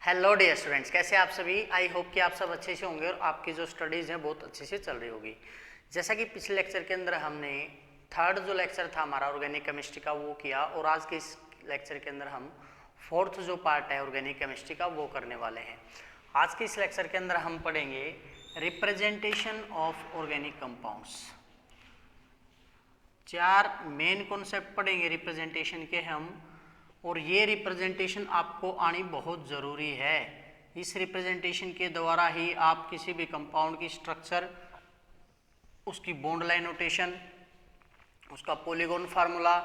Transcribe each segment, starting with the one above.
Hello dear students, कैसे आप सभी। आई होप कि आप सब अच्छे से होंगे और आपकी जो स्टडीज़ हैं बहुत अच्छे से चल रही होगी। जैसा कि पिछले लेक्चर के अंदर हमने थर्ड जो लेक्चर था हमारा ऑर्गेनिक केमिस्ट्री का वो किया, और आज के इस लेक्चर के अंदर हम फोर्थ जो पार्ट है ऑर्गेनिक केमिस्ट्री का वो करने वाले हैं। आज के इस लेक्चर के अंदर हम पढ़ेंगे representation of organic compounds. 4 main concept पढ़ेंगे रिप्रेजेंटेशन के हम, और ये रिप्रेजेंटेशन आपको आनी बहुत ज़रूरी है। इस रिप्रेजेंटेशन के द्वारा ही आप किसी भी कंपाउंड की स्ट्रक्चर, उसकी बॉन्ड लाइन नोटेशन, उसका पॉलीगॉन फार्मूला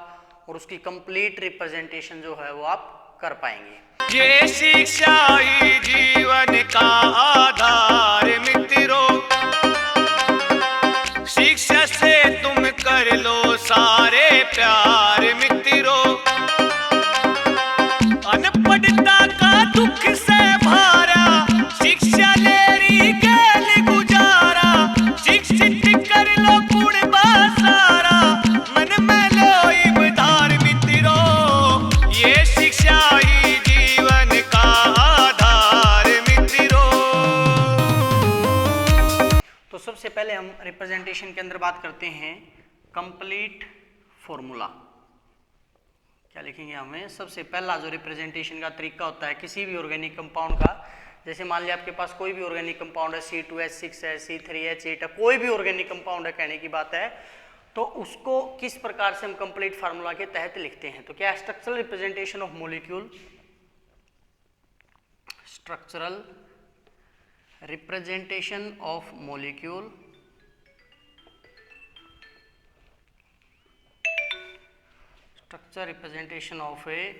और उसकी कंप्लीट रिप्रेजेंटेशन जो है वो आप कर पाएंगे। ये शिक्षा ही जीवन का आधार मित्रों, शिक्षा से तुम कर लो सारे प्यार मित्रों। अनपढ़ता का दुख से भारा, शिक्षा लेरी गेल गुजारा। शिक्षित कर लो गुण बासारा, मन में लो इबदार मित्रों। ये शिक्षा ही जीवन का आधार मित्रों। तो सबसे पहले हम रिप्रेजेंटेशन के अंदर बात करते हैं कंप्लीट फॉर्मूला। क्या लिखेंगे हमें? सबसे पहला जो रिप्रेजेंटेशन का तरीका होता है किसी भी ऑर्गेनिक कंपाउंड का, जैसे मान लिया आपके पास कोई भी ऑर्गेनिक कंपाउंड है, C2H6 है, C3H8 है, कोई भी ऑर्गेनिक कंपाउंड है, कहने की बात है, तो उसको किस प्रकार से हम कंप्लीट फार्मूला के तहत लिखते हैं। तो क्या structural representation of molecule, structural representation of molecule, structure representation of a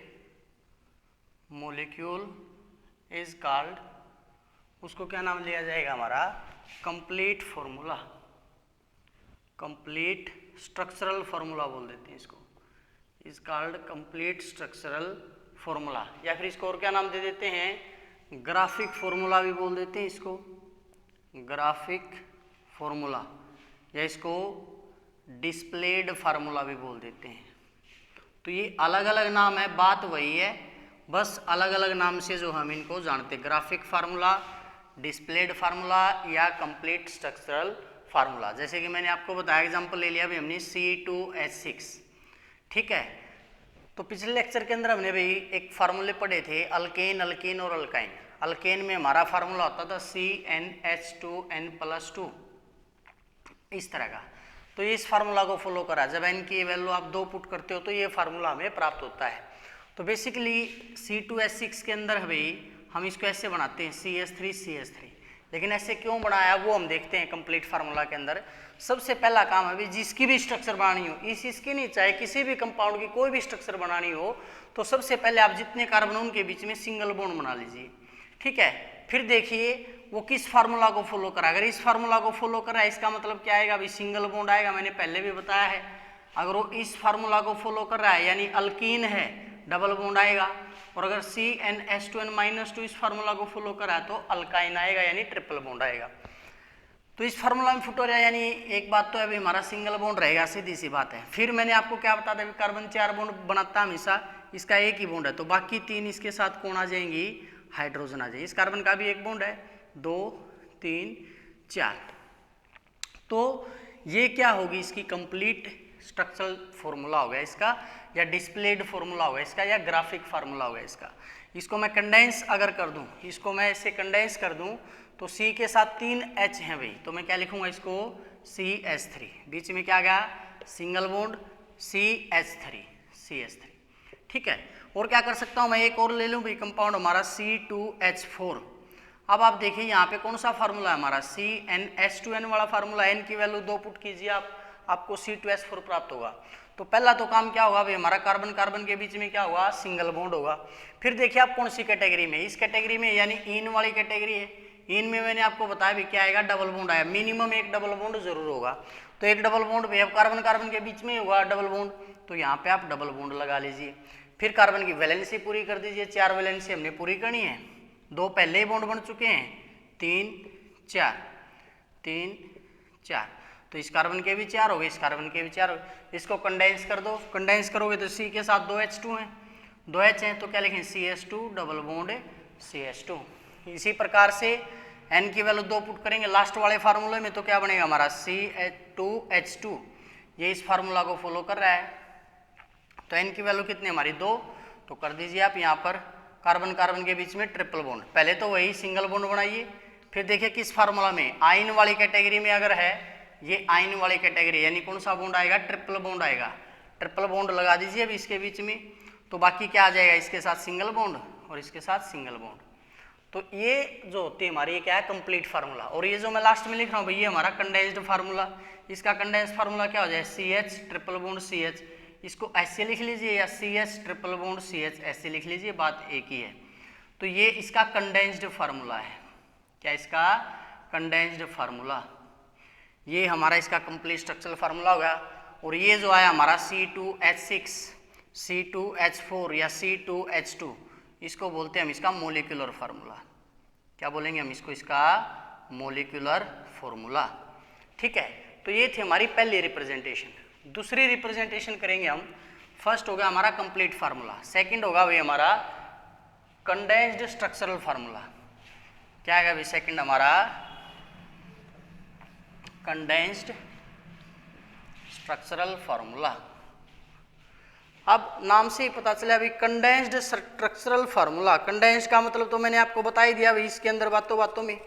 molecule is called, उसको क्या नाम लिया जाएगा हमारा? Complete formula, complete structural formula बोल देते हैं इसको, is called complete structural formula. या फिर इसको और क्या नाम दे देते हैं? ग्राफिक फॉर्मूला भी बोल देते हैं इसको, ग्राफिक फॉर्मूला, या इसको डिस्प्लेड फार्मूला भी बोल देते हैं। तो ये अलग अलग नाम है, बात वही है, बस अलग अलग नाम से जो हम इनको जानते हैं, ग्राफिक फार्मूला, डिस्प्लेड फार्मूला या कंप्लीट स्ट्रक्चरल फार्मूला। जैसे कि मैंने आपको बताया, एग्जांपल ले लिया अभी हमने C2H6, ठीक है। तो पिछले लेक्चर के अंदर हमने भाई एक फार्मूले पढ़े थे अल्केन, अल्कीन और अल्काइन। अल्केन में हमारा फार्मूला होता था CnH2n+2, इस तरह का। तो ये इस फार्मूला को फॉलो करा, जब n की वैल्यू आप 2 पुट करते हो तो ये फार्मूला हमें प्राप्त होता है। तो बेसिकली C2H6 के अंदर भाई हम इसको ऐसे बनाते हैं CH3, लेकिन ऐसे क्यों बनाया वो हम देखते हैं कंप्लीट फार्मूला के अंदर। सबसे पहला काम है भाई जिसकी भी स्ट्रक्चर बनानी हो, इसकी नहीं, चाहे किसी भी कंपाउंड की कोई भी स्ट्रक्चर बनानी हो, तो सबसे पहले आप जितने कार्बन उनके बीच में सिंगल बॉन्ड बना लीजिए, ठीक है। फिर देखिए वो किस फार्मूला को फॉलो करा। अगर इस फार्मूला को फॉलो करा है, इसका मतलब क्या आएगा भाई? सिंगल बॉन्ड आएगा, मैंने पहले भी बताया है। अगर वो इस फार्मूला को फॉलो कर रहा है यानी अल्कीन है, डबल बॉन्ड आएगा। और अगर CnH2n-2 इस फार्मूला को फॉलो करा है तो अल्काइन आएगा यानी ट्रिपल बॉन्ड आएगा। तो इस फार्मूला में फिट हो रहा है, यानी एक बात तो है भाई हमारा सिंगल बॉन्ड रहेगा, सीधी सी बात है। फिर मैंने आपको क्या बता दिया, कार्बन 4 बॉन्ड बनाता है हमेशा, इसका एक ही बॉन्ड है, तो बाकी 3 इसके साथ कौन आ जाएंगी? हाइड्रोजन आ जाएगी। इस कार्बन का भी एक बॉन्ड है, 2 3 4। तो ये क्या होगी? इसकी कंप्लीट स्ट्रक्चरल फॉर्मूला हो गया इसका, या डिस्प्लेड फॉर्मूला हो गया इसका, या ग्राफिक फार्मूला हो गया इसका। इसको मैं कंडेंस अगर कर दूं, इसको मैं ऐसे कंडेंस कर दूं, तो C के साथ 3 H हैं भाई, तो मैं क्या लिखूंगा इसको? CH3, बीच में क्या गया? सिंगल बॉन्ड, CH3, ठीक है। और क्या कर सकता हूं मैं? एक और ले लूं भाई कंपाउंड हमारा C2H4। अब आप देखिए यहाँ पे कौन सा फार्मूला है हमारा? CnH2n वाला फार्मूला, n की वैल्यू 2 पुट कीजिए आप, आपको C2H4 प्राप्त होगा। तो पहला तो काम क्या होगा भाई हमारा? कार्बन कार्बन के बीच में क्या होगा? सिंगल बॉन्ड होगा। फिर देखिए आप कौन सी कैटेगरी में? इस कैटेगरी में, यानी इन वाली कैटेगरी है। इन में मैंने आपको बताया भी क्या आएगा? डबल बॉन्ड आया, मिनिमम एक डबल बॉन्ड जरूर होगा। तो एक डबल बॉन्ड भाई अब कार्बन कार्बन के बीच में होगा डबल बॉन्ड, तो यहाँ पे आप डबल बॉन्ड लगा लीजिए। फिर कार्बन की वैलेंसी पूरी कर दीजिए, 4 वैलेंसी हमने पूरी करनी है, 2 पहले ही बॉन्ड बन चुके हैं, 3 4, तो इस कार्बन के भी 4 हो गए, इस कार्बन के भी 4 हो गए। इसको कंडेंस कर दो, कंडेंस करोगे तो C के साथ 2H2 हैं, 2H हैं, तो क्या लिखें? CH2 double bond CH2। इसी प्रकार से N की वैल्यू 2 पुट करेंगे लास्ट वाले फार्मूले में, तो क्या बनेगा हमारा CH2H2। ये इस फार्मूला को फॉलो कर रहा है। तो N की वैल्यू कितनी हमारी 2, तो कर दीजिए आप यहाँ पर कार्बन कार्बन के बीच में ट्रिपल बॉन्ड। पहले तो वही सिंगल बॉन्ड बनाइए, फिर देखिए किस फार्मूला में आयन वाली कैटेगरी में अगर है, ये आयन वाली कैटेगरी यानी कौन सा बॉन्ड आएगा, ट्रिपल बॉन्ड आएगा। ट्रिपल बॉन्ड लगा दीजिए अब इसके बीच में, तो बाकी क्या आ जाएगा, इसके साथ सिंगल बॉन्ड और इसके साथ सिंगल बॉन्ड। तो ये जो होती है हमारी, ये क्या है, कंप्लीट फार्मूला। और ये जो मैं लास्ट में लिख रहा हूँ भैया हमारा कंडेंस्ड फार्मूला, इसका कंडेंस्ड फार्मूला क्या हो जाए, CH ट्रिपल बॉन्ड CH। इसको ऐसे लिख लीजिए या CH ट्रिपल बॉन्ड CH ऐसे लिख लीजिए, बात एक ही है। तो ये इसका कंडेंस्ड फार्मूला है। क्या इसका कंडेंस्ड फार्मूला, ये हमारा इसका कंप्लीट स्ट्रक्चरल फार्मूला होगा। और ये जो आया हमारा C2H6, C2H4 या C2H2, इसको बोलते हैं हम इसका मोलिकुलर फार्मूला। क्या बोलेंगे हम इसको, इसका मोलिकुलर फार्मूला। ठीक है, तो ये थी हमारी पहली रिप्रेजेंटेशन। दूसरी रिप्रेजेंटेशन करेंगे हम, फर्स्ट होगा हमारा कंप्लीट फार्मूला, सेकंड होगा भाई हमारा कंडेंस्ड स्ट्रक्चरल फार्मूला। क्या आएगा भाई सेकंड हमारा, कंडेंस्ड स्ट्रक्चरल फार्मूला। अब नाम से ही पता चला अभी कंडेंस्ड स्ट्रक्चरल फार्मूला। कंडेंस्ड का मतलब तो मैंने आपको बता ही दिया भाई इसके अंदर बातों बातों में,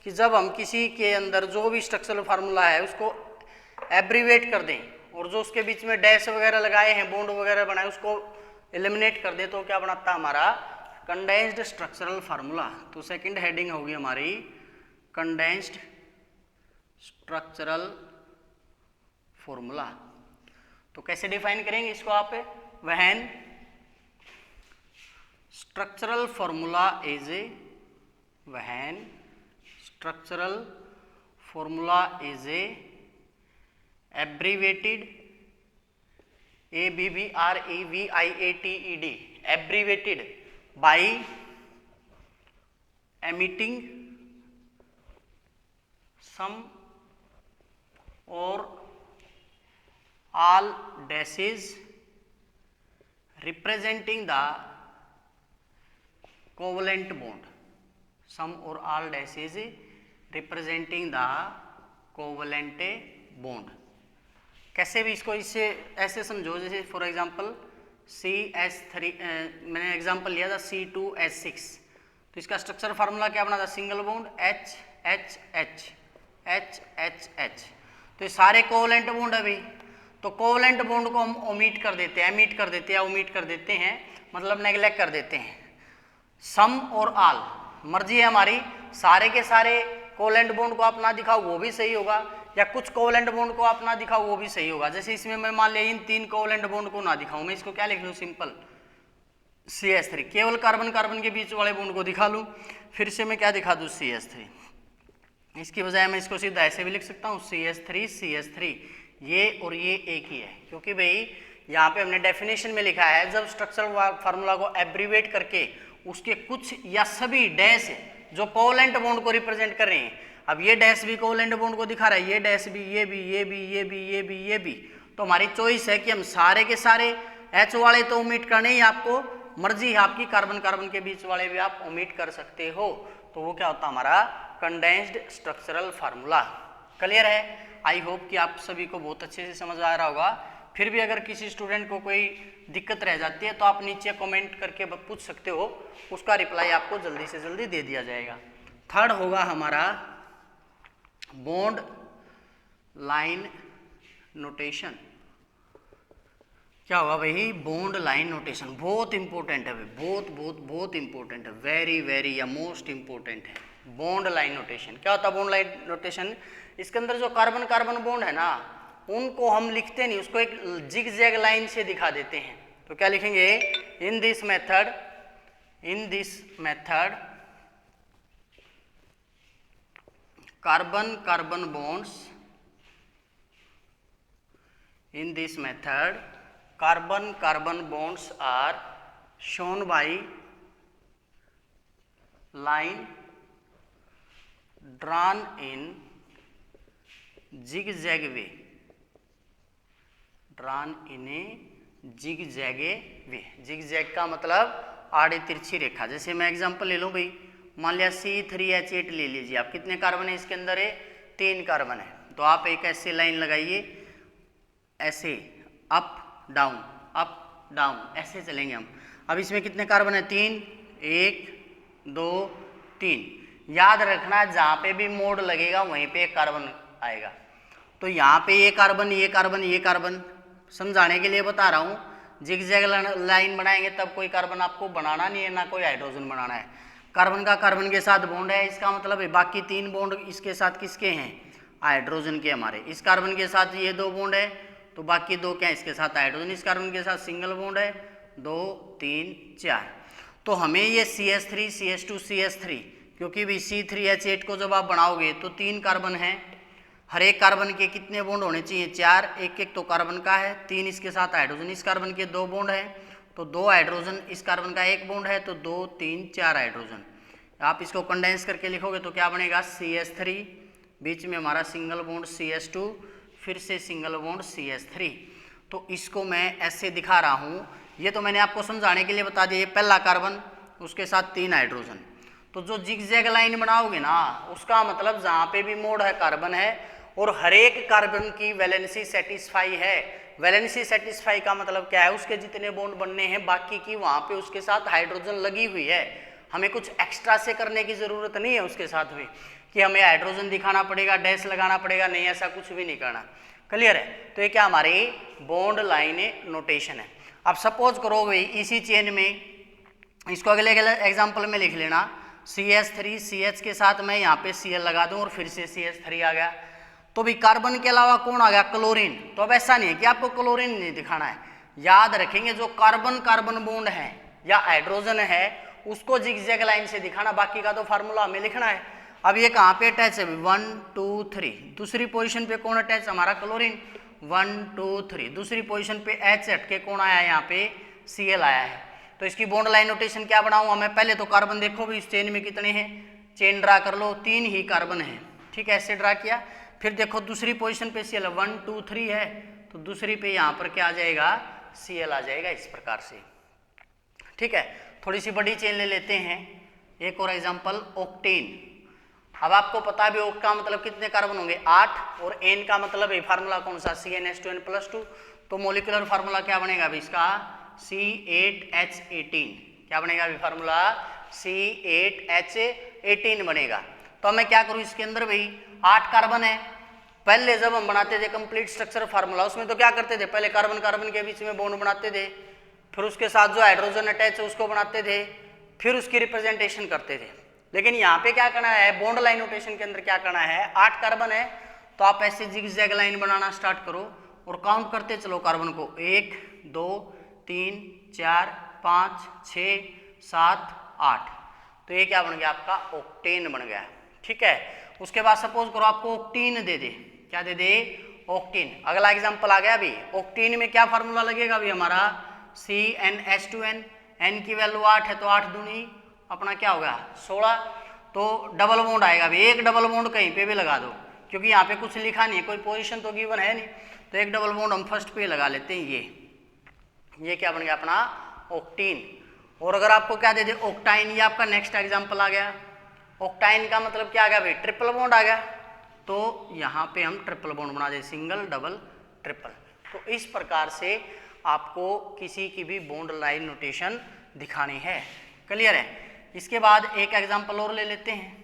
कि जब हम किसी के अंदर जो भी स्ट्रक्चरल फार्मूला है उसको एब्रीवेट कर दें, और जो उसके बीच में डैश वगैरह लगाए हैं, बॉन्ड वगैरह बनाए, उसको एलिमिनेट कर दे, तो क्या बनाता है हमारा कंडेंस्ड स्ट्रक्चरल फार्मूला। तो सेकंड हेडिंग होगी हमारी कंडेंस्ड स्ट्रक्चरल फार्मूला। तो कैसे डिफाइन करेंगे इसको आप, when structural formula is when structural formula is abbreviated abbreviated abbreviated by omitting some or all dashes representing the covalent bond, some or all dashes representing the covalent bond। कैसे भी इसको इससे ऐसे समझो, जैसे फॉर एग्जांपल CH3, मैंने example लिया था C2H6, तो इसका स्ट्रक्चर फार्मूला क्या बना था, सिंगल बॉन्ड HHH HHH। तो ये सारे कोवलेंट बॉन्ड है भाई, तो कोवलेंट बॉन्ड को हम ओमिट कर देते हैं, एमिट कर देते हैं, ओमिट कर देते हैं, मतलब नेग्लेक्ट कर देते हैं। सम और ऑल, मर्जी है हमारी, सारे के सारे कोवलेंट बॉन्ड को आप ना दिखाओ वो भी सही होगा, या कुछ कोवलेंट बॉन्ड को आप ना दिखाओ वो भी सही होगा। जैसे इसमें मैं मान लिया इन 3 कोवलेंट बॉन्ड को ना दिखाऊं, मैं इसको क्या लिख लूं, सिंपल CH3, केवल कार्बन कार्बन के बीच वाले बॉन्ड को दिखा लूं, फिर से मैं क्या दिखा दूं, CH3। इसकी बजाय मैं इसको सीधा ऐसे भी लिख सकता हूं, CH3 CH3, ये और ये एक ही है, क्योंकि भाई यहाँ पे हमने डेफिनेशन में लिखा है जब स्ट्रक्चरल फार्मूला को एब्रीवेट करके उसके कुछ या सभी डैश जो कोवलेंट बॉन्ड को रिप्रेजेंट कर रहे हैं, अब ये डैश भी कोवलेंट बॉन्ड को दिखा रहा है, ये डैश भी, ये भी, ये भी, ये भी, ये भी, ये भी, तो हमारी चॉइस है कि हम सारे के सारे H वाले तो ओमिट करने ही, आपको मर्जी है आपकी, कार्बन कार्बन के बीच वाले भी आप ओमिट कर सकते हो। तो वो क्या होता है हमारा कंडेंस्ड स्ट्रक्चरल फार्मूला। क्लियर है? आई होप कि आप सभी को बहुत अच्छे से समझ आ रहा होगा। फिर भी अगर किसी स्टूडेंट को कोई दिक्कत रह जाती है तो आप नीचे कमेंट करके पूछ सकते हो, उसका रिप्लाई आपको जल्दी से जल्दी दे दिया जाएगा। थर्ड होगा हमारा बॉन्ड लाइन नोटेशन। क्या होगा भाई? बॉन्ड लाइन नोटेशन बहुत इंपॉर्टेंट है भाई, बहुत बहुत बहुत इंपॉर्टेंट है, वेरी वेरी या मोस्ट इंपॉर्टेंट है बॉन्ड लाइन नोटेशन। क्या होता है बॉन्ड लाइन नोटेशन? इसके अंदर जो कार्बन कार्बन बॉन्ड है ना, उनको हम लिखते नहीं, उसको एक जिग जैग लाइन से दिखा देते हैं। तो क्या लिखेंगे? In this method carbon carbon bonds, in this method carbon carbon bonds are shown by line drawn in zigzag way, drawn in a zigzag way। zigzag का मतलब आड़ी तिरछी रेखा। जैसे मैं एग्जांपल ले लूँ भाई, मान लिया C3H8 ले लीजिए आप, कितने कार्बन है इसके अंदर है, 3 कार्बन है। तो आप एक ऐसे लाइन लगाइए, ऐसे अप डाउन ऐसे चलेंगे हम। अब इसमें कितने कार्बन है, 3, 1 2 3। याद रखना जहाँ पे भी मोड़ लगेगा वहीं पे एक कार्बन आएगा। तो यहाँ पे ये कार्बन ये कार्बन ये कार्बन, समझाने के लिए बता रहा हूँ। जिगजैग लाइन बनाएंगे तब कोई कार्बन आपको बनाना नहीं है, ना कोई हाइड्रोजन बनाना है। कार्बन का कार्बन के साथ बॉन्ड है, इसका मतलब है बाकी 3 बॉन्ड इसके साथ किसके हैं, हाइड्रोजन के हमारे। इस कार्बन के साथ ये 2 बॉन्ड है तो बाकी 2 क्या इसके साथ हाइड्रोजन। इस कार्बन के साथ सिंगल बॉन्ड है, 2 3 4। तो हमें ये CH3 CH2 CH3, क्योंकि भी C3H8 को जब आप बनाओगे तो 3 कार्बन हैं, हर एक कार्बन के कितने बॉन्ड होने चाहिए, 4, एक एक तो कार्बन का है, 3 इसके साथ हाइड्रोजन। इस कार्बन के 2 बॉन्ड है तो 2 हाइड्रोजन, इस कार्बन का 1 बॉन्ड है तो 2 3 4 हाइड्रोजन। आप इसको कंडेंस करके लिखोगे तो क्या बनेगा, CH3, बीच में हमारा सिंगल बॉन्ड CH2, फिर से सिंगल बॉन्ड CH3। तो इसको मैं ऐसे दिखा रहा हूँ, ये तो मैंने आपको समझाने के लिए बता दिया। ये पहला कार्बन, उसके साथ 3 हाइड्रोजन। तो जो जिगजैग लाइन बनाओगे ना, उसका मतलब जहाँ पे भी मोड़ है कार्बन है और हर एक कार्बन की वैलेंसी सेटिस्फाई है। वैलेंसी सेटिस्फाई का मतलब क्या है, उसके जितने बॉन्ड बनने हैं बाकी की वहाँ पे उसके साथ हाइड्रोजन लगी हुई है। हमें कुछ एक्स्ट्रा से करने की ज़रूरत नहीं है उसके साथ में कि हमें हाइड्रोजन दिखाना पड़ेगा, डैश लगाना पड़ेगा, नहीं, ऐसा कुछ भी नहीं करना। क्लियर है। तो ये क्या हमारी बॉन्ड लाइन नोटेशन है। अब सपोज करो भाई इसी चेन में, इसको अगले एग्जाम्पल में लिख लेना, CH3 CH के साथ मैं यहाँ पे Cl लगा दूं और फिर से CH3 आ गया। तो भी कार्बन के अलावा कौन आ गया, क्लोरीन। तो अब ऐसा नहीं है कि आपको क्लोरीन नहीं दिखाना है, याद रखेंगे जो कार्बन कार्बन बॉन्ड है या हाइड्रोजन है उसको जिगजैग लाइन से दिखाना, बाकी का तो फार्मूला हमें लिखना है। अब ये कहाँ पे अटैच है, 1 2 3। दूसरी पोजीशन पे कौन अटैच, हमारा क्लोरीन, 1 2 3। दूसरी पोजीशन पे H हटके कौन आया है, यहाँ पे Cl आया है। तो इसकी बॉन्ड लाइन नोटेशन क्या बनाऊंगा मैं, पहले तो कार्बन देखो भी इस चेन में कितने हैं, चेन ड्रा कर लो, 3 ही कार्बन है, ठीक है, ऐसे ड्रा किया। फिर देखो दूसरी पोजीशन पे Cl 1 2 3 है, तो दूसरी पे यहाँ पर क्या आ जाएगा, Cl आ जाएगा, इस प्रकार से। ठीक है, थोड़ी सी बड़ी चेन ले लेते हैं, एक और एग्जांपल, ऑक्टेन। अब आपको पता भी ओक का मतलब कितने कार्बन होंगे, 8, और एन का मतलब है फार्मूला कौन सा, CnH2n+2। तो मोलिकुलर फार्मूला क्या बनेगा अभी इसका, C8H18। क्या बनेगा अभी फार्मूला, C8H18 बनेगा। तो मैं क्या करूं, इसके अंदर भाई 8 कार्बन है। पहले जब हम बनाते थे कंप्लीट स्ट्रक्चर फार्मूला, उसमें तो क्या करते थे, पहले कार्बन कार्बन के बीच में बॉन्ड बनाते थे, फिर उसके साथ जो हाइड्रोजन अटैच है उसको बनाते थे, फिर उसकी रिप्रेजेंटेशन करते थे। लेकिन यहाँ पे क्या करना है, बॉन्ड लाइन नोटेशन के अंदर क्या करना है, 8 कार्बन है तो आप ऐसे जिगजैग लाइन बनाना स्टार्ट करो और काउंट करते चलो कार्बन को, 1 2 3 4 5 6 7 8। तो ये क्या बन गया आपका, ऑक्टेन बन गया। ठीक है, उसके बाद सपोज करो आपको ऑक्टीन दे दे, क्या दे दे, ऑक्टीन। अगला एग्जांपल आ गया अभी, ऑक्टीन में क्या फार्मूला लगेगा अभी हमारा, CnH2n, n की वैल्यू 8 है तो 8 दूनी अपना क्या होगा 16। तो डबल बॉन्ड आएगा अभी, एक डबल बॉन्ड कहीं पे भी लगा दो, क्योंकि यहाँ पे कुछ लिखा नहीं है, कोई पोजीशन तो गिवन है नहीं, तो एक डबल बॉन्ड हम फर्स्ट पे लगा लेते हैं। ये क्या बन गया अपना ऑक्टीन। और अगर आपको क्या दे दे, ऑक्टाइन, ये आपका नेक्स्ट एग्जांपल आ गया। ऑक्टाइन का मतलब क्या आ गया भाई, ट्रिपल बॉन्ड आ गया। तो यहाँ पे हम ट्रिपल बॉन्ड बना दे, सिंगल डबल ट्रिपल। तो इस प्रकार से आपको किसी की भी बॉन्ड लाइन नोटेशन दिखानी है। क्लियर है। इसके बाद एक एग्जांपल और ले लेते हैं।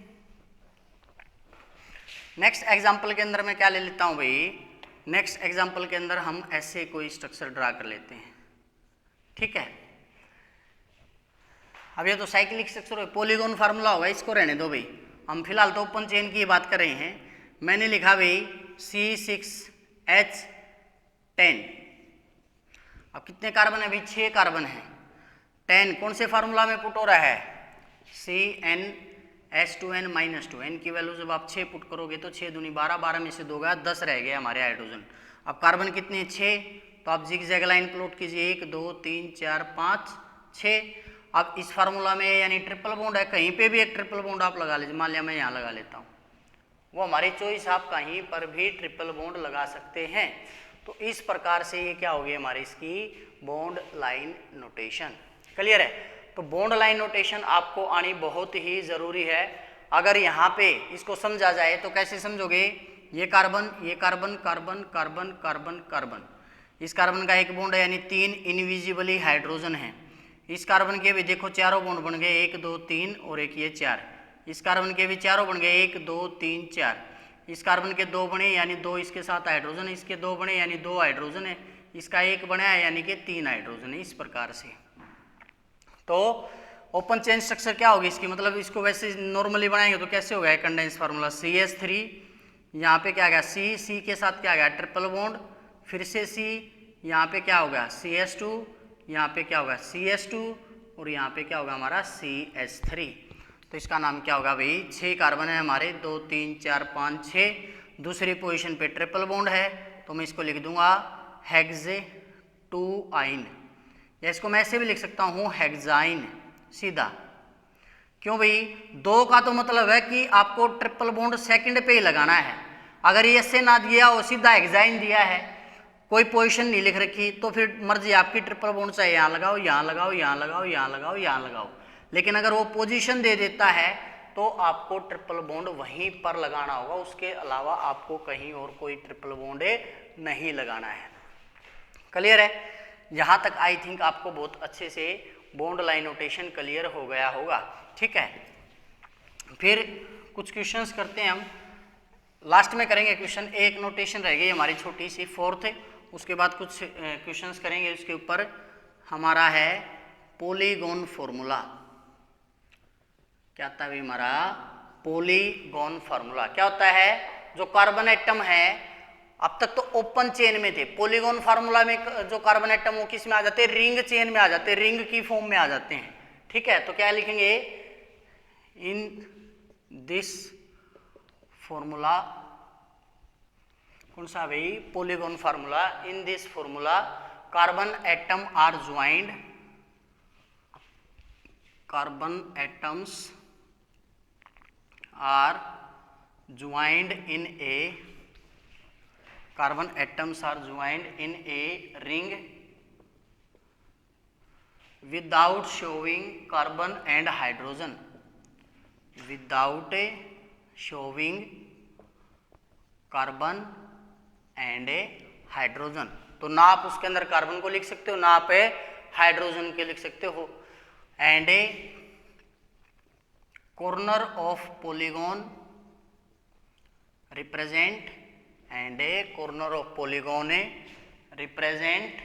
नेक्स्ट एग्जांपल के अंदर मैं क्या ले लेता हूँ भाई, नेक्स्ट एग्जांपल के अंदर हम ऐसे कोई स्ट्रक्चर ड्रा कर लेते हैं। ठीक है, अब ये तो साइक्लिक स्ट्रक्चर है, पॉलीगॉन फार्मूला होगा, इसको रहने दो भाई, हम फिलहाल तो ओपन चेन की बात कर रहे हैं। मैंने लिखा भाई C6H10। अब कितने कार्बन है भाई, 6 कार्बन है। 10 कौन से फार्मूला में पुट हो रहा है, CnH2n-2। n की वैल्यू जब आप 6 पुट करोगे तो 6 दूनी 12, 12 में से 2 गया, 10 रह गए हमारे हाइड्रोजन। अब कार्बन कितने हैं, 6, तो आप जिगजैग लाइन प्लॉट कीजिए, 1 2 3 4 5 6। अब इस फार्मूला में यानी ट्रिपल बॉन्ड है, कहीं पे भी एक ट्रिपल बॉन्ड आप लगा लीजिए, मान लिया मैं यहाँ लगा लेता हूँ, वो हमारी चॉइस, आप कहीं पर भी ट्रिपल बॉन्ड लगा सकते हैं। तो इस प्रकार से ये क्या होगी हमारी इसकी बॉन्ड लाइन नोटेशन। क्लियर है। तो बॉन्ड लाइन नोटेशन आपको आनी बहुत ही ज़रूरी है। अगर यहाँ पे इसको समझा जाए तो कैसे समझोगे, ये कार्बन, ये carbon, carbon, carbon, carbon, carbon, इस कार्बन का एक बॉन्ड है यानी 3 इनविजिबली हाइड्रोजन है। इस कार्बन के भी देखो चारों बॉन्ड बन गए, 1 2 3 और एक ये 4। इस कार्बन के भी चारों बन गए, 1 2 3 4। इस कार्बन के 2 बने यानी 2 इसके साथ हाइड्रोजन, इसके 2 बने यानी 2 हाइड्रोजन है, इसका 1 बना है यानी कि 3 हाइड्रोजन है। इस प्रकार से तो ओपन चेन स्ट्रक्चर क्या होगी इसकी, मतलब इसको वैसे नॉर्मली बनाएंगे तो कैसे होगा, कंडेंस फार्मूला CH3, यहाँ पे क्या गया C के साथ क्या गया ट्रिपल बॉन्ड, फिर से C, यहाँ पे क्या होगा CH2, यहाँ पे क्या होगा CH2 और यहाँ पे क्या होगा हमारा CH3। तो इसका नाम क्या होगा भाई, 6 कार्बन है हमारे, 2 3 4 5 6। दूसरी पोजीशन पे ट्रिपल बॉन्ड है तो मैं इसको लिख दूंगा हेक्स-2-आइन, या इसको मैं ऐसे भी लिख सकता हूँ हेक्साइन सीधा। क्यों भाई, 2 का तो मतलब है कि आपको ट्रिपल बॉन्ड सेकंड पे ही लगाना है। अगर ये ऐसे ना दिया हो, सीधा हेक्साइन दिया है, कोई पोजीशन नहीं लिख रखी, तो फिर मर्जी आपकी ट्रिपल बॉन्ड चाहे यहाँ लगाओ, यहाँ लगाओ, यहाँ लगाओ, यहाँ लगाओ, यहाँ लगाओ। लेकिन अगर वो पोजीशन दे देता है तो आपको ट्रिपल बॉन्ड वहीं पर लगाना होगा, उसके अलावा आपको कहीं और कोई ट्रिपल बॉन्ड नहीं लगाना है। क्लियर है? यहाँ तक आई थिंक आपको बहुत अच्छे से बॉन्ड लाइन नोटेशन क्लियर हो गया होगा। ठीक है, फिर कुछ क्वेश्चंस करते हैं हम, लास्ट में करेंगे क्वेश्चन। एक नोटेशन रह गई हमारी छोटी सी, 4th, उसके बाद कुछ क्वेश्चंस करेंगे। उसके ऊपर हमारा है पॉलीगॉन फॉर्मूला। क्या आता है हमारा पॉलीगॉन फार्मूला? क्या होता है, जो कार्बन एटम है अब तक तो ओपन चेन में थे, पॉलीगॉन फार्मूला में जो कार्बन एटम वो किस में आ जाते हैं, रिंग चेन में आ जाते हैं, रिंग की फॉर्म में आ जाते हैं। ठीक है, तो क्या लिखेंगे, इन दिस फॉर्मूला, कौन सा भाई, polygon formula, in this formula carbon atom are joined, carbon atoms are joined in a, carbon atoms are joined in a ring without showing carbon and hydrogen, without showing carbon and hydrogen। तो ना आप उसके अंदर carbon को लिख सकते हो, ना आप हाइड्रोजन के लिख सकते हो। And corner of polygon represent, and a corner of polygon represent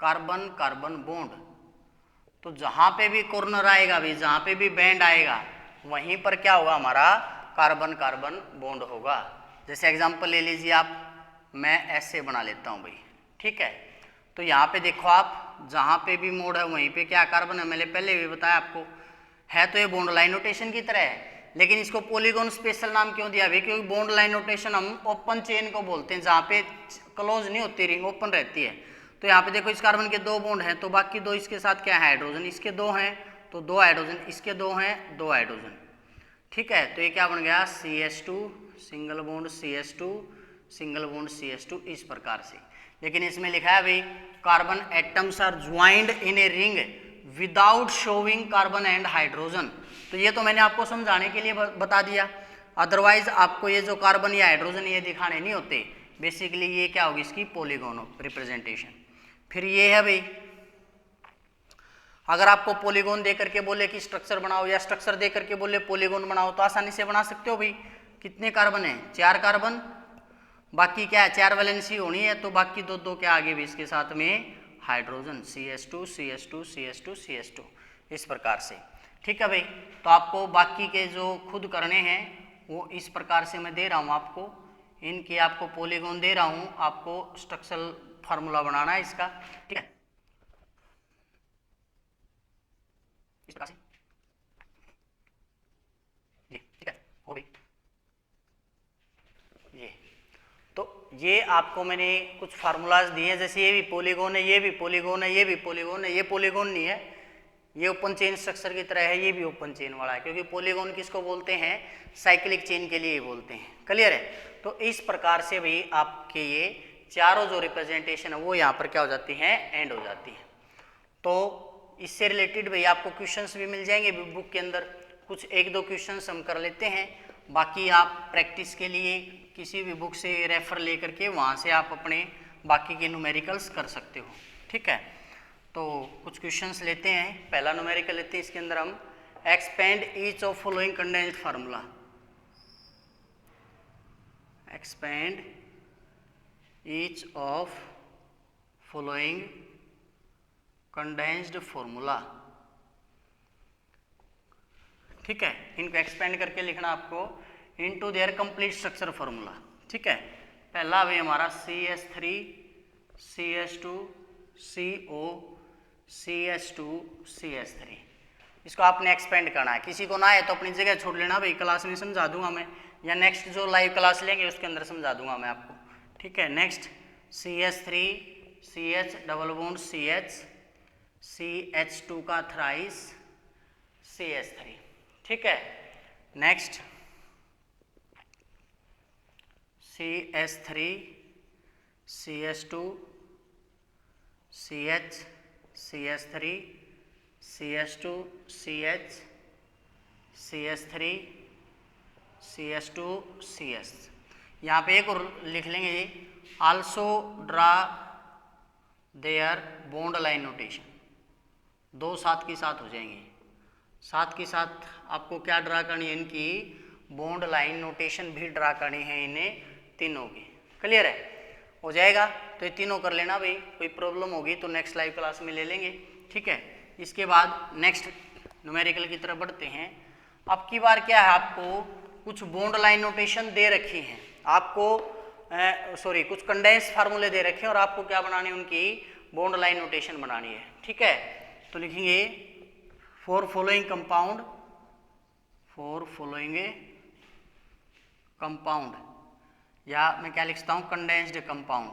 carbon carbon bond. तो जहां पे भी कॉर्नर आएगा भी, जहां पे भी बैंड आएगा, वहीं पर क्या होगा हमारा कार्बन कार्बन बॉन्ड होगा। जैसे एग्जांपल ले लीजिए आप, मैं ऐसे बना लेता हूं भाई। ठीक है, तो यहाँ पे देखो आप, जहां पे भी मोड है वहीं पे क्या कार्बन है, मैंने पहले भी बताया आपको, है तो ये बॉन्ड लाइन नोटेशन की तरह है, लेकिन इसको पॉलीगॉन स्पेशल नाम क्यों दिया भाई, क्योंकि बॉन्ड लाइन नोटेशन हम ओपन चेन को बोलते हैं, जहाँ पे क्लोज नहीं होती रिंग, ओपन रहती है। तो यहाँ पे देखो इस कार्बन के 2 बॉन्ड हैं, तो बाकी 2 इसके साथ क्या है हाइड्रोजन, इसके 2 हैं तो 2 हाइड्रोजन, इसके 2 हैं 2 हाइड्रोजन। ठीक है, तो ये क्या बन गया CH2 single bond CH2 single bond CH2, इस प्रकार से। लेकिन इसमें लिखा है भाई carbon atoms are joined in a ring without showing carbon and hydrogen. तो ये तो मैंने आपको समझाने के लिए बता दिया, अदरवाइज आपको ये जो कार्बन या हाइड्रोजन ये दिखाने नहीं होते। बेसिकली ये क्या होगी इसकी पॉलीगॉन रिप्रेजेंटेशन। फिर ये है भाई, अगर आपको पॉलीगॉन दे करके बोले कि स्ट्रक्चर बनाओ, या स्ट्रक्चर दे करके बोले पॉलीगॉन बनाओ, तो आसानी से बना सकते हो भाई। कितने कार्बन है, 4 कार्बन, बाकी क्या है 4 वैलेंसी होनी है, तो बाकी 2 क्या आगे भी इसके साथ में hydrogen CH2 CH2 CH2 CH2, इस प्रकार से। ठीक है भाई, तो आपको बाकी के जो खुद करने हैं वो इस प्रकार से मैं दे रहा हूँ आपको, इनकी आपको पॉलीगॉन दे रहा हूँ, आपको स्ट्रक्चरल फार्मूला बनाना है इसका। ठीक है, इस प्रकार से जी। ठीक है, हो गई ये। तो ये आपको मैंने कुछ फार्मूलाज दिए हैं, जैसे ये भी पॉलीगॉन है, ये भी पॉलीगॉन है, ये भी पॉलीगॉन है, ये पॉलीगॉन नहीं है, ये ओपन चेन स्ट्रक्चर की तरह है, ये भी ओपन चेन वाला है, क्योंकि पॉलीगॉन किसको बोलते हैं, साइक्लिक चेन के लिए ही बोलते हैं। क्लियर है? तो इस प्रकार से भी आपके ये चारों जो रिप्रेजेंटेशन है वो यहाँ पर क्या हो जाती हैं, एंड हो जाती है। तो इससे रिलेटेड भाई आपको क्वेश्चंस भी मिल जाएंगे बुक के अंदर, कुछ एक दो क्वेश्चंस हम कर लेते हैं, बाकी आप प्रैक्टिस के लिए किसी भी बुक से रेफर लेकर के वहाँ से आप अपने बाकी के न्यूमेरिकल्स कर सकते हो। ठीक है, तो कुछ क्वेश्चंस लेते हैं। पहला न्यूमेरिकल लेते हैं, इसके अंदर हम expand each of following condensed formula, expand each of following condensed formula. ठीक है, इनको एक्सपेंड करके लिखना आपको into their complete structure formula. ठीक है, पहला भी हमारा CH3 CH2 CO CH2 CH3, इसको आपने एक्सपेंड करना है। किसी को ना आए तो अपनी जगह छोड़ लेना भाई, क्लास में समझा दूंगा मैं, या नेक्स्ट जो लाइव क्लास लेंगे उसके अंदर समझा दूंगा मैं आपको। ठीक है, next CH3 CH double bond CH CH2 का थ्राइस CH3। ठीक है, next CH3 CH2 CH CH3 CH2 CH CH3 CH2 CH। यहाँ पे एक और लिख लेंगे जी, also draw their bond line notation. दो साथ की साथ हो जाएंगे, साथ के साथ आपको क्या ड्रा करनी है, इनकी बॉन्ड लाइन नोटेशन भी ड्रा करनी है इन्हें तीनों की। क्लियर है, हो जाएगा। तो ये तीनों कर लेना भाई, कोई प्रॉब्लम होगी तो नेक्स्ट लाइव क्लास में ले लेंगे। ठीक है, इसके बाद नेक्स्ट न्यूमेरिकल की तरफ बढ़ते हैं। अब की बार क्या है, आपको कुछ बॉन्ड लाइन नोटेशन दे रखी हैं, आपको कुछ कंडेंस फार्मूले दे रखे हैं और आपको क्या बनानी है, उनकी बॉन्ड लाइन नोटेशन बनानी है। ठीक है, तो लिखेंगे for following compound, for following compound, या मैं क्या लिखता हूँ, कंडेंस्ड कंपाउंड,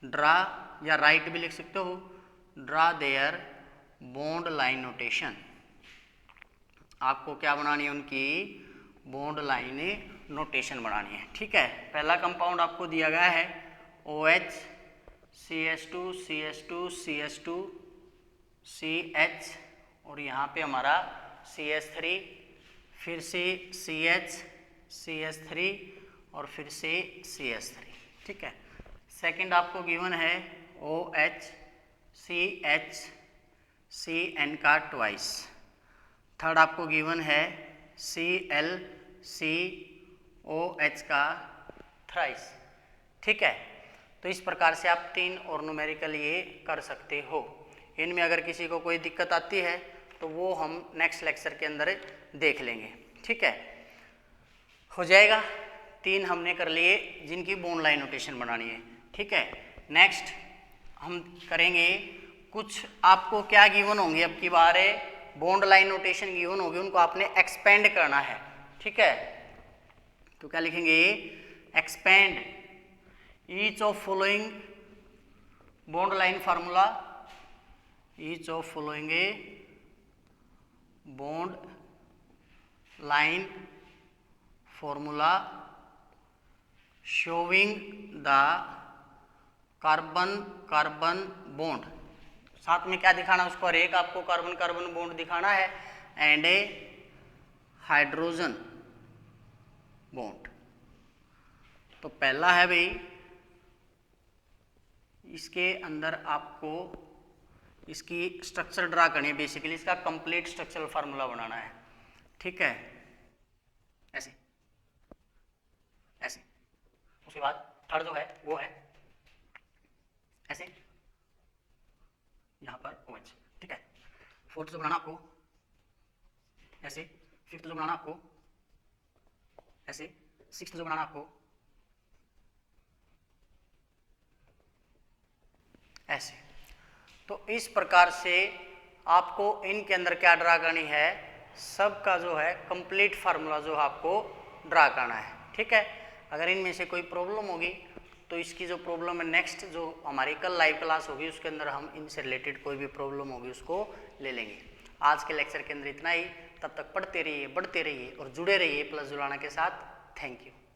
ड्रा या राइट भी लिख सकते हो, draw their bond line notation. आपको क्या बनानी है, उनकी बॉन्ड लाइन नोटेशन बनानी है। ठीक है, पहला कंपाउंड आपको दिया गया है OH CH2 CH2 CH2 CH, और यहाँ पे हमारा CH3, फिर से CH CH3 और फिर से CH3। ठीक है, सेकंड आपको गिवन है OH CH CN का ट्वाइस, थर्ड आपको गिवन है Cl COH का थ्राइस। ठीक है, तो इस प्रकार से आप तीन और न्यूमेरिकल ये कर सकते हो। इनमें अगर किसी को कोई दिक्कत आती है तो वो हम नेक्स्ट लेक्चर के अंदर देख लेंगे। ठीक है, हो जाएगा। तीन हमने कर लिए जिनकी बॉन्ड लाइन नोटेशन बनानी है। ठीक है, नेक्स्ट हम करेंगे कुछ, आपको क्या गिवन होंगे अब की बार, बॉन्ड लाइन नोटेशन गिवन होगी, उनको आपने एक्सपेंड करना है। ठीक है, तो क्या लिखेंगे, expand each of following bond line formula, each of following bond line formula showing the carbon carbon bond. साथ में क्या दिखाना उसको, हर एक आपको कार्बन कार्बन बॉन्ड दिखाना है, एंड ए हाइड्रोजन बॉन्ड। तो पहला है भाई, इसके अंदर आपको इसकी स्ट्रक्चर ड्रा करनी है, बेसिकली इसका कंप्लीट स्ट्रक्चरल फार्मूला बनाना है। ठीक है, ऐसे ऐसे। उसके बाद थर्ड जो है वो है ऐसे, यहाँ पर OH। ठीक है, फोर्थ जो बनाना आपको ऐसे, फिफ्थ जो बनाना आपको ऐसे, सिक्स्थ जो बनाना आपको ऐसे। तो इस प्रकार से आपको इनके अंदर क्या ड्रा करनी है, सबका जो है कंप्लीट फार्मूला जो आपको ड्रा करना है। ठीक है, अगर इनमें से कोई प्रॉब्लम होगी तो इसकी जो प्रॉब्लम है नेक्स्ट जो हमारी कल लाइव क्लास होगी उसके अंदर हम इनसे रिलेटेड कोई भी प्रॉब्लम होगी उसको ले लेंगे। आज के लेक्चर के अंदर इतना ही, तब तक पढ़ते रहिए, बढ़ते रहिए और जुड़े रहिए प्लस जुड़ाना के साथ। Thank you.